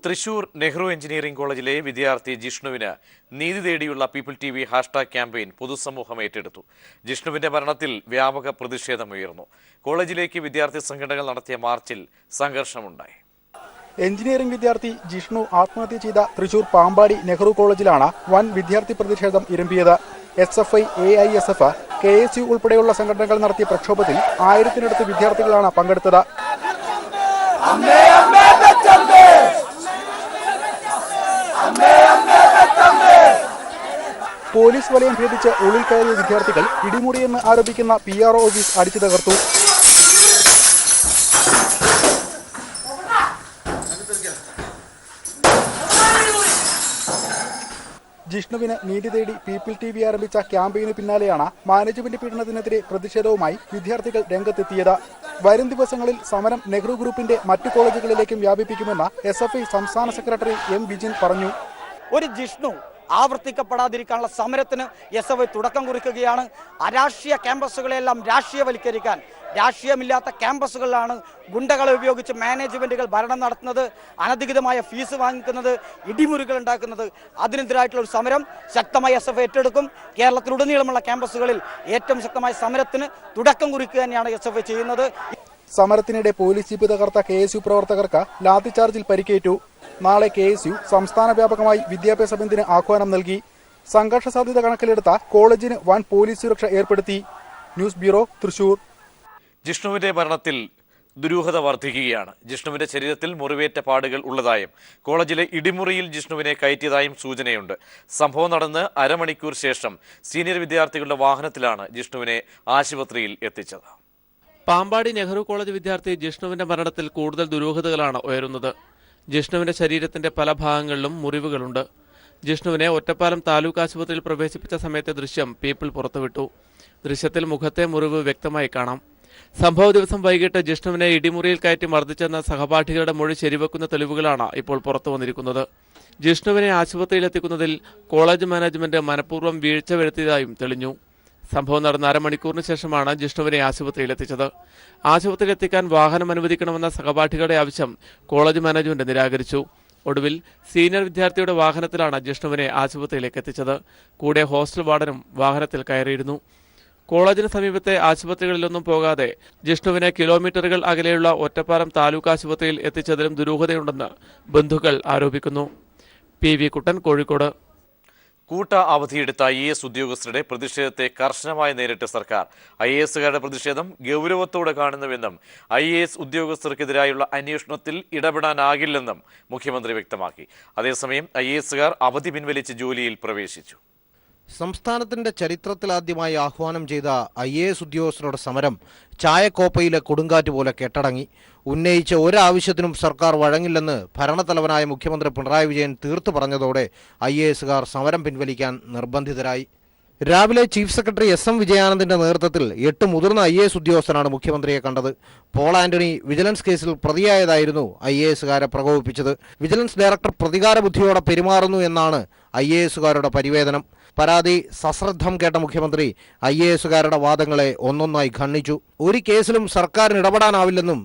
Thrissur Nehru engineering കോളേജിലെ വിദ്യാർത്ഥി ജിഷ്ണുവിന് നീതി തേടിയുള്ള പീപ്പിൾ TV ഹാഷ്ടാഗ് ക്യാമ്പയിൻ പൊതുസമൂഹം ഏറ്റെടുത്തു. ജിഷ്ണുവിന്റെ മരണത്തിൽ വ്യാപക പ്രതിഷേധമുയർന്നു. കോളേജിലേക്ക് വിദ്യാർത്ഥി സംഘടനകൾ നടത്തിയ മാർച്ചിൽ സംഘർഷമുണ്ടായി. എഞ്ചിനീയറിംഗ് വിദ്യാർത്ഥി ജിഷ്ണു ആത്മഹത്യ ചെയ്ത തൃശൂർ പാമ്പാടി നെഹ്റു കോളേജിലാണ് വൻ വിദ്യാർത്ഥി പ്രതിഷേധം ഇരമ്പിയത്. SFI, AISF, KSU ഉൾപ്പെടെയുള്ള സംഘടനകൾ നടത്തിയ പ്രക്ഷോഭത്തിൽ 1000-നടുത്ത് വിദ്യാർത്ഥികളാണ് പങ്കെടുത്തത്. പോലീസ് വലയം ഭേദിച്ച് ഉള്ളിൽ കയറിയ വിദ്യാർത്ഥികൾ ഇടിമുറിയെന്ന് ആരോപിക്കുന്ന PRO ഓഫീസ് അടിച്ചു തകർത്തു. ജിഷ്ണുവിന് നീതി തേടി പീപ്പിൾ TV ആരംഭിച്ച ക്യാമ്പയിന് പിന്നാലെയാണ് മാനേജ്മെന്റ് പീഡനത്തിനെതിരെ പ്രതിഷേധവുമായി വിദ്യാർത്ഥികൾ രംഗത്തെത്തിയത്. വരും ദിവസങ്ങളിൽ സമരം നെഹ്റു ഗ്രൂപ്പിന്റെ മറ്റു കോളേജുകളിലേക്കും വ്യാപിപ്പിക്കുമെന്ന് SFI സംസ്ഥാന സെക്രട്ടറി M. വിജിൻ പറഞ്ഞു. ഒരു ജിഷ്ണു ആവർത്തിക്കപ്പെടാതിരിക്കാനുള്ള സമരത്തിന് SFI തുടക്കം കുറിക്കുകയാണ്. അരാഷ്ട്രീയ ക്യാമ്പസുകളെല്ലാം രാഷ്ട്രീയവൽക്കരിക്കാൻ, രാഷ്ട്രീയമില്ലാത്ത ക്യാമ്പസുകളിലാണ് ഗുണ്ടകളെ ഉപയോഗിച്ച് മാനേജ്മെന്റുകൾ ഭരണം നടത്തുന്നത്, അനധികൃതമായ ഫീസ് വാങ്ങിക്കുന്നത്, ഇടിമുറികൾ ഉണ്ടാക്കുന്നത്. അതിനെതിരായിട്ടുള്ള ഒരു സമരം ശക്തമായി SFI ഏറ്റെടുക്കും. കേരളത്തിലുടനീളമുള്ള ക്യാമ്പസുകളിൽ ഏറ്റവും ശക്തമായ സമരത്തിന് തുടക്കം കുറിക്കുക തന്നെയാണ് SFI ചെയ്യുന്നത്. സമരത്തിനിടെ പോലീസ് ജീപ്പ് തകർത്ത KSU പ്രവർത്തകർക്ക് ലാത്തിചാർജിൽ പരിക്കേറ്റു. നാളെ KSU സംസ്ഥാന വ്യാപകമായി വിദ്യാഭ്യാസ ബന്ദിന് ആഹ്വാനം നൽകി. സംഘർഷ സാധ്യത കണക്കിലെടുത്ത കോളേജിന് വൻ പോലീസ് സുരക്ഷ ഏർപ്പെടുത്തി. News bureau, Thrissur. ജിഷ്ണുവിന്റെ മരണത്തിൽ ദുരൂഹത വർദ്ധിക്കുകയാണ്. ജിഷ്ണുവിന്റെ ശരീരത്തിൽ മുറിവേറ്റ പാടുകൾ ഉള്ളതായും കോളേജിലെ ഇടിമുറിയിൽ ജിഷ്ണുവിനെ കയറ്റിയതായും സൂചനയുണ്ട്. സംഭവം നടന്ന് അരമണിക്കൂർ ശേഷം സീനിയർ വിദ്യാർത്ഥികളുടെ വാഹനത്തിലാണ് ജിഷ്ണുവിനെ ആശുപത്രിയിൽ എത്തിച്ചത്. പാമ്പാടി നെഹ്റു കോളേജ് വിദ്യാർത്ഥി ജിഷ്ണുവിന്റെ മരണത്തിൽ കൂടുതൽ ദുരൂഹതകളാണ് ഉയരുന്നത്. ജിഷ്ണുവിന്റെ ശരീരത്തിന്റെ പല ഭാഗങ്ങളിലും മുറിവുകളുണ്ട്. ജിഷ്ണുവിനെ ഒറ്റപ്പാലം താലൂക്ക് ആശുപത്രിയിൽ പ്രവേശിപ്പിച്ച സമയത്തെ ദൃശ്യം പീപ്പിൾ പുറത്തുവിട്ടു. ദൃശ്യത്തിൽ മുഖത്തെ മുറിവ് വ്യക്തമായി കാണാം. സംഭവ ദിവസം വൈകിട്ട് ജിഷ്ണുവിനെ ഇടിമുറിയിൽ കയറ്റി മർദ്ദിച്ചെന്ന സഹപാഠികളുടെ മൊഴി ശരിവെക്കുന്ന തെളിവുകളാണ് ഇപ്പോൾ പുറത്തു വന്നിരിക്കുന്നത്. ജിഷ്ണുവിനെ ആശുപത്രിയിലെത്തിക്കുന്നതിൽ കോളേജ് മാനേജ്മെന്റ് മനഃപൂർവ്വം വീഴ്ച വരുത്തിയതായും തെളിഞ്ഞു. സംഭവം നടന്ന അരമണിക്കൂറിന് ശേഷമാണ് ജിഷ്ണുവിനെ ആശുപത്രിയിലെത്തിച്ചത്. ആശുപത്രിയിലെത്തിക്കാൻ വാഹനം അനുവദിക്കണമെന്ന സഹപാഠികളുടെ ആവശ്യം കോളേജ് മാനേജ്മെന്റ് നിരാകരിച്ചു. ഒടുവിൽ സീനിയർ വിദ്യാർത്ഥിയുടെ വാഹനത്തിലാണ് ജിഷ്ണുവിനെ ആശുപത്രിയിലേക്ക് എത്തിച്ചത്. കൂടെ ഹോസ്റ്റൽ വാർഡനും വാഹനത്തിൽ കയറിയിരുന്നു. കോളേജിന് സമീപത്തെ ആശുപത്രികളിലൊന്നും പോകാതെ ജിഷ്ണുവിനെ കിലോമീറ്ററുകൾ അകലെയുള്ള ഒറ്റപ്പാലം താലൂക്ക് ആശുപത്രിയിൽ എത്തിച്ചതിലും ദുരൂഹതയുണ്ടെന്ന് ബന്ധുക്കൾ ആരോപിക്കുന്നു. PV കുട്ടൻ, കോഴിക്കോട്. കൂട്ട അവധിയെടുത്ത IAS ഉദ്യോഗസ്ഥരുടെ പ്രതിഷേധത്തെ കർശനമായി നേരിട്ട് സർക്കാർ. IASകാരുടെ പ്രതിഷേധം ഗൗരവത്തോടെ കാണുന്നുവെന്നും IAS ഉദ്യോഗസ്ഥർക്കെതിരായുള്ള അന്വേഷണത്തിൽ ഇടപെടാനാകില്ലെന്നും മുഖ്യമന്ത്രി വ്യക്തമാക്കി. അതേസമയം IASകാർ അവധി പിൻവലിച്ച് ജോലിയിൽ പ്രവേശിച്ചു. സംസ്ഥാനത്തിന്റെ ചരിത്രത്തിലാദ്യമായി ആഹ്വാനം ചെയ്ത IAS ഉദ്യോഗസ്ഥരുടെ സമരം ചായക്കോപ്പയിലെ കൊടുങ്കാറ്റ് പോലെ കെട്ടടങ്ങി. ഉന്നയിച്ച ഒരാവശ്യത്തിനും സർക്കാർ വഴങ്ങില്ലെന്ന് ഭരണത്തലവനായ മുഖ്യമന്ത്രി പിണറായി വിജയൻ തീർത്തു പറഞ്ഞതോടെ IASകാർ സമരം പിൻവലിക്കാൻ നിർബന്ധിതരായി. രാവിലെ ചീഫ് സെക്രട്ടറി SM വിജയാനന്ദന്റെ നേതൃത്വത്തിൽ 8 മുതിർന്ന IAS ഉദ്യോഗസ്ഥരാണ് മുഖ്യമന്ത്രിയെ കണ്ടത്. പോൾ ആന്റണി വിജിലൻസ് കേസിൽ പ്രതിയായതായിരുന്നു IASകാരെ പ്രകോപിപ്പിച്ചത്. വിജിലൻസ് ഡയറക്ടർ പ്രതികാര ബുദ്ധിയോടെ പെരുമാറുന്നു എന്നാണ് IASകാരുടെ പരിവേദനം. പരാതി സശ്രദ്ധം കേട്ട മുഖ്യമന്ത്രി IASകാരുടെ വാദങ്ങളെ ഒന്നൊന്നായി ഖണ്ഡിച്ചു. ഒരു കേസിലും സർക്കാരിന് ഇടപെടാനാവില്ലെന്നും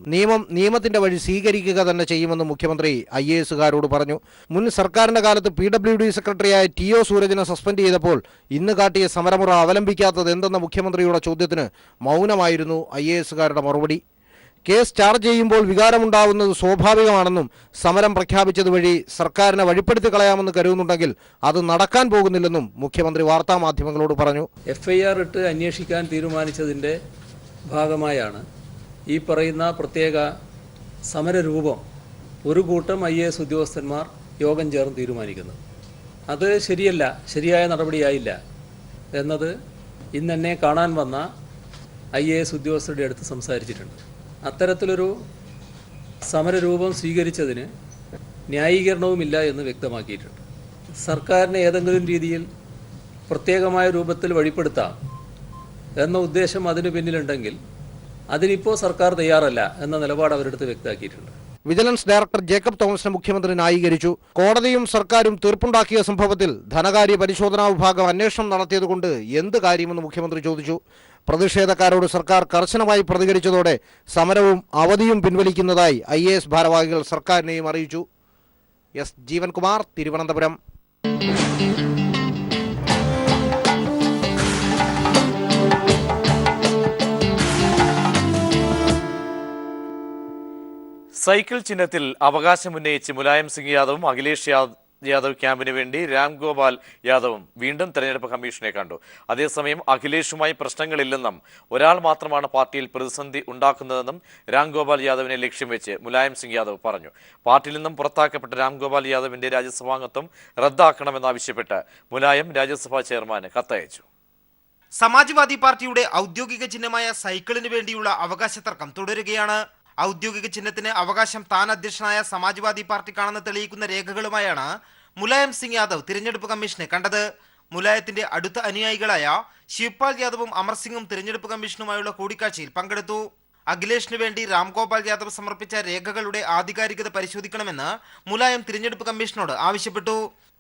നിയമത്തിന്റെ വഴി സ്വീകരിക്കുക തന്നെ ചെയ്യുമെന്നും മുഖ്യമന്ത്രി IASകാരോട് പറഞ്ഞു. മുൻ സർക്കാരിന്റെ കാലത്ത് PWD സെക്രട്ടറിയായ TO സൂരജിനെ സസ്പെൻഡ് ചെയ്തപ്പോൾ ഇന്ന് കാട്ടിയ സമരമുറ അവലംബിക്കാത്തത് എന്തെന്ന മുഖ്യമന്ത്രിയുടെ ചോദ്യത്തിന് മൗനമായിരുന്നു IASകാരുടെ മറുപടി. കേസ് ചാർജ് ചെയ്യുമ്പോൾ വികാരമുണ്ടാവുന്നത് സ്വാഭാവികമാണെന്നും സമരം പ്രഖ്യാപിച്ചത് വഴി സർക്കാരിനെ വഴിപ്പെടുത്തി കളയാമെന്ന് കരുതുന്നുണ്ടെങ്കിൽ അത് നടക്കാൻ പോകുന്നില്ലെന്നും മുഖ്യമന്ത്രി വാർത്താമാധ്യമങ്ങളോട് പറഞ്ഞു. FIR ഇട്ട് അന്വേഷിക്കാൻ തീരുമാനിച്ചതിൻ്റെ ഭാഗമായാണ് ഈ പറയുന്ന പ്രത്യേക സമരരൂപം ഒരു കൂട്ടം IAS ഉദ്യോഗസ്ഥന്മാർ യോഗം ചേർന്ന് തീരുമാനിക്കുന്നത്. അത് ശരിയല്ല, ശരിയായ നടപടിയായില്ല എന്നത് ഇന്നെന്നെ കാണാൻ വന്ന IAS ഉദ്യോഗസ്ഥരുടെ അടുത്ത് സംസാരിച്ചിട്ടുണ്ട്. അത്തരത്തിലൊരു സമരരൂപം സ്വീകരിച്ചതിന് ന്യായീകരണവുമില്ല എന്ന് വ്യക്തമാക്കിയിട്ടുണ്ട്. സർക്കാരിനെ ഏതെങ്കിലും രീതിയിൽ പ്രത്യേകമായ രൂപത്തിൽ വഴിപ്പെടുത്താം എന്ന ഉദ്ദേശം അതിന് പിന്നിലുണ്ടെങ്കിൽ അതിനിപ്പോൾ സർക്കാർ തയ്യാറല്ല എന്ന നിലപാട് അവരെടുത്ത് വ്യക്തമാക്കിയിട്ടുണ്ട്. വിജിലൻസ് ഡയറക്ടർ ജേക്കബ് തോമസിനെ മുഖ്യമന്ത്രി ന്യായീകരിച്ചു. കോടതിയും സർക്കാരും തീർപ്പുണ്ടാക്കിയ സംഭവത്തിൽ ധനകാര്യ പരിശോധനാ വിഭാഗം അന്വേഷണം നടത്തിയതുകൊണ്ട് എന്ത് കാര്യമെന്ന് മുഖ്യമന്ത്രി ചോദിച്ചു. പ്രതിഷേധക്കാരോട് സർക്കാർ കർശനമായി പ്രതികരിച്ചതോടെ സമരവും അവധിയും പിൻവലിക്കുന്നതായി IAS ഭാരവാഹികൾ സർക്കാരിനെയും അറിയിച്ചു. എസ് ജീവൻകുമാർ, തിരുവനന്തപുരം. സൈക്കിൾ ചിഹ്നത്തിൽ അവകാശമുന്നയിച്ച് മുലായം സിംഗ് യാദവും അഖിലേഷ് യാദവ് ക്യാമ്പിന് വേണ്ടി രാംഗോപാൽ യാദവും വീണ്ടും തെരഞ്ഞെടുപ്പ് കമ്മീഷനെ കണ്ടു. അതേസമയം അഖിലേഷുമായി പ്രശ്നങ്ങളില്ലെന്നും ഒരാൾ മാത്രമാണ് പാർട്ടിയിൽ പ്രതിസന്ധി ഉണ്ടാക്കുന്നതെന്നും രാംഗോപാൽ യാദവിനെ ലക്ഷ്യം വെച്ച് മുലായം സിംഗ് യാദവ് പറഞ്ഞു. പാർട്ടിയിൽ നിന്നും പുറത്താക്കപ്പെട്ട രാംഗോപാൽ യാദവിന്റെ രാജ്യസഭാംഗത്വം റദ്ദാക്കണമെന്നാവശ്യപ്പെട്ട് മുലായം രാജ്യസഭാ ചെയർമാന് കത്തയച്ചു. സമാജ്വാദി പാർട്ടിയുടെ ഔദ്യോഗിക ചിഹ്നമായ സൈക്കിളിന് വേണ്ടിയുള്ള അവകാശ തർക്കം തുടരുകയാണ്. ഔദ്യോഗിക ചിഹ്നത്തിന് അവകാശം താൻ അധ്യക്ഷനായ സമാജ്വാദി പാർട്ടിക്കാണെന്ന് തെളിയിക്കുന്ന രേഖകളുമായാണ് മുലായം സിംഗ് യാദവ് തിരഞ്ഞെടുപ്പ് കമ്മീഷനെ കണ്ടത്. മുലായത്തിന്റെ അടുത്ത അനുയായികളായ ശിവ്പാൽ യാദവും അമർ സിംഗും തിരഞ്ഞെടുപ്പ് കമ്മീഷനുമായുള്ള കൂടിക്കാഴ്ചയിൽ പങ്കെടുത്തു. അഖിലേഷിന് വേണ്ടി രാംഗോപാൽ യാദവ് സമർപ്പിച്ച രേഖകളുടെ ആധികാരികത പരിശോധിക്കണമെന്ന് മുലായം തിരഞ്ഞെടുപ്പ് കമ്മീഷനോട് ആവശ്യപ്പെട്ടു.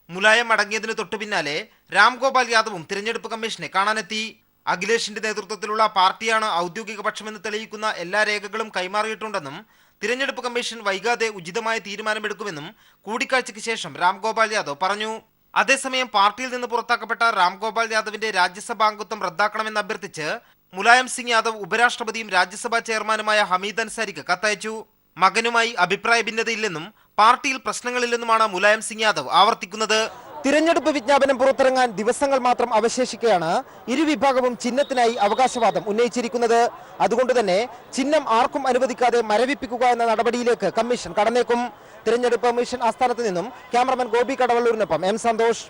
മുലായം അടങ്ങിയതിന് തൊട്ടു പിന്നാലെ രാംഗോപാൽ യാദവും തിരഞ്ഞെടുപ്പ് കമ്മീഷനെ കാണാനെത്തി. അഖിലേഷിന്റെ നേതൃത്വത്തിലുള്ള പാർട്ടിയാണ് ഔദ്യോഗിക പക്ഷമെന്ന് തെളിയിക്കുന്ന എല്ലാ രേഖകളും കൈമാറിയിട്ടുണ്ടെന്നും തിരഞ്ഞെടുപ്പ് കമ്മീഷൻ വൈകാതെ ഉചിതമായ തീരുമാനമെടുക്കുമെന്നും കൂടിക്കാഴ്ചയ്ക്ക് ശേഷം രാംഗോപാൽ യാദവ് പറഞ്ഞു. അതേസമയം പാർട്ടിയിൽ നിന്ന് പുറത്താക്കപ്പെട്ട രാംഗോപാൽ യാദവിന്റെ രാജ്യസഭാംഗത്വം റദ്ദാക്കണമെന്ന് അഭ്യർത്ഥിച്ച് മുലായം സിംഗ് യാദവ് ഉപരാഷ്ട്രപതിയും രാജ്യസഭാ ചെയർമാനുമായ ഹമീദ് അൻസാരിക്ക് കത്തയച്ചു. മകനുമായി അഭിപ്രായ ഭിന്നതയില്ലെന്നും പാർട്ടിയിൽ പ്രശ്നങ്ങളില്ലെന്നുമാണ് മുലായം സിംഗ് യാദവ് ആവർത്തിക്കുന്നത്. തിരഞ്ഞെടുപ്പ് വിജ്ഞാപനം പുറത്തിറങ്ങാൻ ദിവസങ്ങൾ മാത്രം അവശേഷിക്കെയാണ് ഇരുവിഭാഗവും ചിഹ്നത്തിനായി അവകാശവാദം ഉന്നയിച്ചിരിക്കുന്നത്. അതുകൊണ്ട് തന്നെ ചിഹ്നം ആർക്കും അനുവദിക്കാതെ മരവിപ്പിക്കുക എന്ന നടപടിയിലേക്ക് കമ്മീഷൻ കടന്നേക്കും. തിരഞ്ഞെടുപ്പ് കമ്മീഷൻ ആസ്ഥാനത്ത് നിന്നും ക്യാമറമാൻ ഗോപി കടവള്ളൂരിനൊപ്പം എം സന്തോഷ്.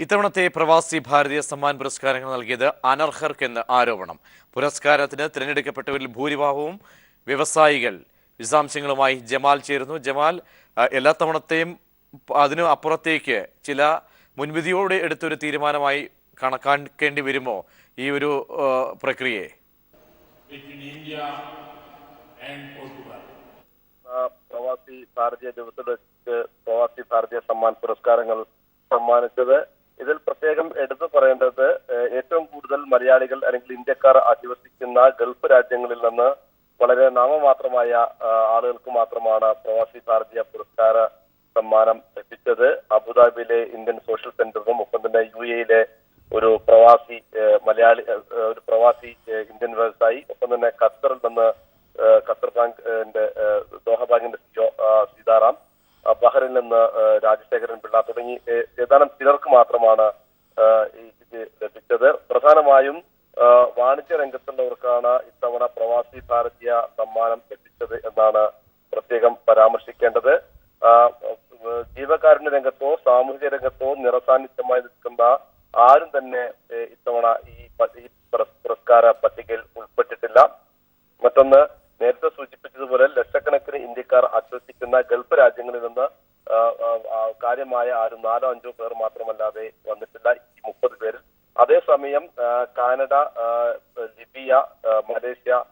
ഇത്തവണത്തെ പ്രവാസി ഭാരതീയ സമ്മാൻ പുരസ്കാരങ്ങൾ നൽകിയത് അനർഹർക്കെന്ന് ആരോപണം. പുരസ്കാരത്തിന് തിരഞ്ഞെടുക്കപ്പെട്ടവരിൽ ഭൂരിഭാഗവും വ്യവസായികൾ. വിശദാംശങ്ങളുമായി ജമാൽ ചേരുന്നു. ജമാൽ, എല്ലാ തവണത്തെയും അതിനു അപ്പുറത്തേക്ക് ചില മുൻവിധിയോടെ എടുത്തൊരു തീരുമാനമായി കണക്കാക്കേണ്ടി വരുമോ ഈ ഒരു പ്രക്രിയയെ? പ്രവാസി ഭാരതീയ ദിവസത്തിൽ പ്രവാസി ഭാരതീയ സമ്മാൻ പുരസ്കാരങ്ങൾ സമ്മാനിച്ചത്. ഇതിൽ പ്രത്യേകം എടുത്തു പറയേണ്ടത് ഏറ്റവും കൂടുതൽ മലയാളികൾ അല്ലെങ്കിൽ ഇന്ത്യക്കാർ അധിവസിക്കുന്ന ഗൾഫ് രാജ്യങ്ങളിൽ നിന്ന് വളരെ നാമമാത്രമായ ആളുകൾക്ക് മാത്രമാണ് പ്രവാസി ഭാരതീയ പുരസ്കാര സമ്മാനം ലഭിച്ചത്. അബുദാബിയിലെ ഇന്ത്യൻ സോഷ്യൽ സെന്ററിനും ഒപ്പം തന്നെ UAE ഒരു പ്രവാസി ഇന്ത്യൻ വ്യവസായി, ഒപ്പം തന്നെ ഖത്തറിൽ നിന്ന് ഖത്തർ ബാങ്കിന്റെ ദോഹ ബാങ്കിന്റെ സീതാറാം, ബഹ്റിനിൽ നിന്ന് രാജശേഖരൻ പിള്ള തുടങ്ങി ഏതാനും ചിലർക്ക് മാത്രമാണ് ഇത് ലഭിച്ചത്. പ്രധാനമായും വാണിജ്യ രംഗത്തുള്ളവർക്കാണ് ഇത്തവണ പ്രവാസി ഭാരതീയ സമ്മാനം ലഭിച്ചത് എന്നാണ് പ്രത്യേകം പരാമർശിക്കേണ്ടത്. ജീവകാരുണ്യ രംഗത്തോ സാമൂഹിക രംഗത്തോ നിറസാന്നിധ്യമായി നിൽക്കുന്ന ആരും തന്നെ ഇത്തവണ ഈ പുരസ്കാര പട്ടികയിൽ ഉൾപ്പെട്ടിട്ടില്ല. മറ്റൊന്ന്, നേരത്തെ സൂചിപ്പിച്ചതുപോലെ ലക്ഷക്കണക്കിന് ഇന്ത്യക്കാർ അധിവസിക്കുന്ന ഗൾഫ് രാജ്യങ്ങളിൽ നിന്ന് കാര്യമായ ആരും 4-5 പേർ മാത്രമല്ലാതെ വന്നിട്ടില്ല ഈ 30 പേരിൽ. അതേസമയം കാനഡ, ലിബിയ, മലേഷ്യ,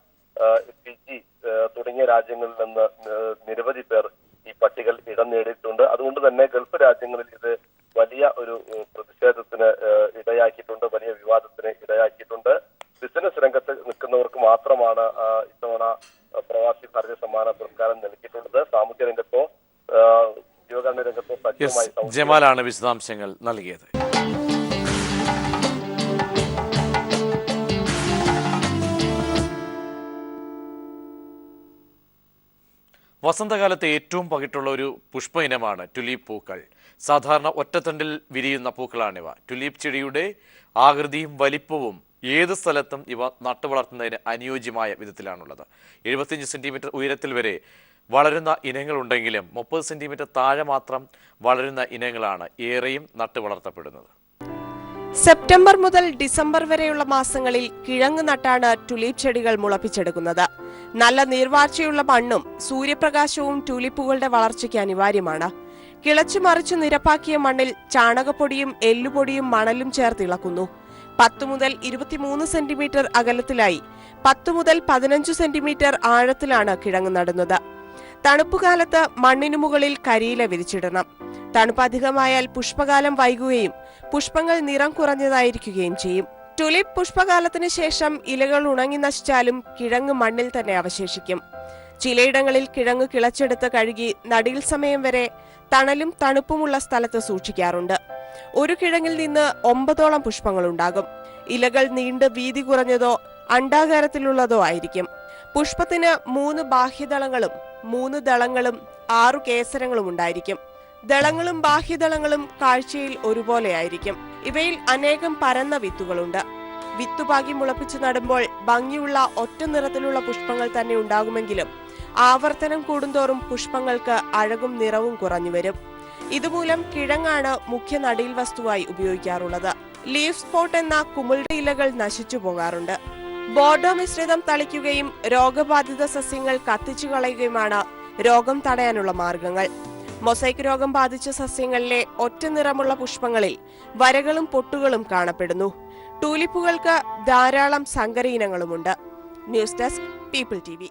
ഫിജി തുടങ്ങിയ രാജ്യങ്ങളിൽ നിന്ന് നിരവധി പേർ ഈ പട്ടികയിൽ ഇടം നേടിയിട്ടുണ്ട്. അതുകൊണ്ട് തന്നെ ഗൾഫ് രാജ്യങ്ങളിൽ ഇത് വലിയ ഒരു പ്രതിഷേധത്തിന് ഇടയാക്കിയിട്ടുണ്ട്, വലിയ വിവാദത്തിന് ഇടയാക്കിയിട്ടുണ്ട്. ബിസിനസ് രംഗത്ത് നിൽക്കുന്നവർക്ക് മാത്രമാണ് ഇത്തവണ പ്രവാസി ഭാരതീയ സമ്മാന പുരസ്കാരം നൽകിയിട്ടുള്ളത്. സാമൂഹ്യ രംഗത്തോ ജീവകാരുണ്യ രംഗത്തോ സജീവമായി ജമാലാണ് വിശദാംശങ്ങൾ നൽകിയത്. വസന്തകാലത്തെ ഏറ്റവും പകിട്ടുള്ള ഒരു പുഷ്പ ഇനമാണ് ടുലീപ്പ് പൂക്കൾ. സാധാരണ ഒറ്റത്തണ്ടിൽ വിരിയുന്ന പൂക്കളാണിവ. ടുലീപ്പ് ചെടിയുടെ ആകൃതിയും വലിപ്പവും ഏത് സ്ഥലത്തും ഇവ നട്ടുവളർത്തുന്നതിന് അനുയോജ്യമായ വിധത്തിലാണുള്ളത്. 75 സെന്റിമീറ്റർ ഉയരത്തിൽ വരെ വളരുന്ന ഇനങ്ങളുണ്ടെങ്കിലും 30 സെന്റിമീറ്റർ താഴെ മാത്രം വളരുന്ന ഇനങ്ങളാണ് ഏറെയും നട്ടുവളർത്തപ്പെടുന്നത്. സെപ്റ്റംബർ മുതൽ ഡിസംബർ വരെയുള്ള മാസങ്ങളിൽ കിഴങ്ങ് നട്ടാണ് ടുലീപ്പ് ചെടികൾ മുളപ്പിച്ചെടുക്കുന്നത്. നല്ല നീർവാർച്ചയുള്ള മണ്ണും സൂര്യപ്രകാശവും ട്യൂലിപ്പുകളുടെ വളർച്ചയ്ക്ക് അനിവാര്യമാണ്. കിളച്ചു മറിച്ചു നിരപ്പാക്കിയ മണ്ണിൽ ചാണകപ്പൊടിയും എല്ലുപൊടിയും മണലും ചേർത്തിളക്കുന്നു. 10 മുതൽ 23 സെന്റിമീറ്റർ അകലത്തിലായി 10 മുതൽ 15 സെന്റിമീറ്റർ ആഴത്തിലാണ് കിഴങ്ങ് നടുന്നത്. തണുപ്പുകാലത്ത് മണ്ണിനു മുകളിൽ കരിയില വിരിച്ചിടണം. തണുപ്പ് അധികമായാൽ പുഷ്പകാലം വൈകുകയും പുഷ്പങ്ങൾ നിറം കുറഞ്ഞതായിരിക്കുകയും ചെയ്യും. ടുലിപ്പ് പുഷ്പകാലത്തിന് ശേഷം ഇലകൾ ഉണങ്ങി നശിച്ചാലും കിഴങ്ങ് മണ്ണിൽ തന്നെ അവശേഷിക്കും. ചിലയിടങ്ങളിൽ കിഴങ്ങ് കിളച്ചെടുത്ത് കഴുകി നടീൽ സമയം വരെ തണലും തണുപ്പുമുള്ള സ്ഥലത്ത് സൂക്ഷിക്കാറുണ്ട്. ഒരു കിഴങ്ങിൽ നിന്ന് 9ഓളം പുഷ്പങ്ങളുണ്ടാകും. ഇലകൾ നീണ്ട് വീതി കുറഞ്ഞതോ അണ്ഡാകാരത്തിലുള്ളതോ ആയിരിക്കും. പുഷ്പത്തിന് 3 ബാഹ്യദളങ്ങളും 3 ദളങ്ങളും 6 കേസരങ്ങളും ഉണ്ടായിരിക്കും. ദളങ്ങളും ബാഹ്യദളങ്ങളും കാഴ്ചയിൽ ഒരുപോലെയായിരിക്കും. ഇവയിൽ അനേകം പരന്ന വിത്തുകളുണ്ട്. വിത്തുപാകി മുളപ്പിച്ച് നടുമ്പോൾ ഭംഗിയുള്ള ഒറ്റ നിറത്തിലുള്ള പുഷ്പങ്ങൾ തന്നെ ഉണ്ടാകുമെങ്കിലും ആവർത്തനം കൂടുന്തോറും പുഷ്പങ്ങൾക്ക് അഴകും നിറവും കുറഞ്ഞുവരും. ഇതുമൂലം കിഴങ്ങാണ് മുഖ്യ നടീൽ വസ്തുവായി ഉപയോഗിക്കാറുള്ളത്. ലീഫ് സ്പോട്ട് എന്ന കുമിളുടെ ഇലകൾ നശിച്ചു പോകാറുണ്ട്. ബോർഡോ മിശ്രിതം തളിക്കുകയും രോഗബാധിത സസ്യങ്ങൾ കത്തിച്ചു കളയുകയുമാണ് രോഗം തടയാനുള്ള മാർഗങ്ങൾ. മൊസൈക്ക് രോഗം ബാധിച്ച സസ്യങ്ങളിലെ ഒറ്റ നിറമുള്ള പുഷ്പങ്ങളിൽ വരകളും പൊട്ടുകളും കാണപ്പെടുന്നു. ടൂലിപ്പുകൾക്ക് ധാരാളം സങ്കര ഇനങ്ങളുമുണ്ട്. News desk, people TV.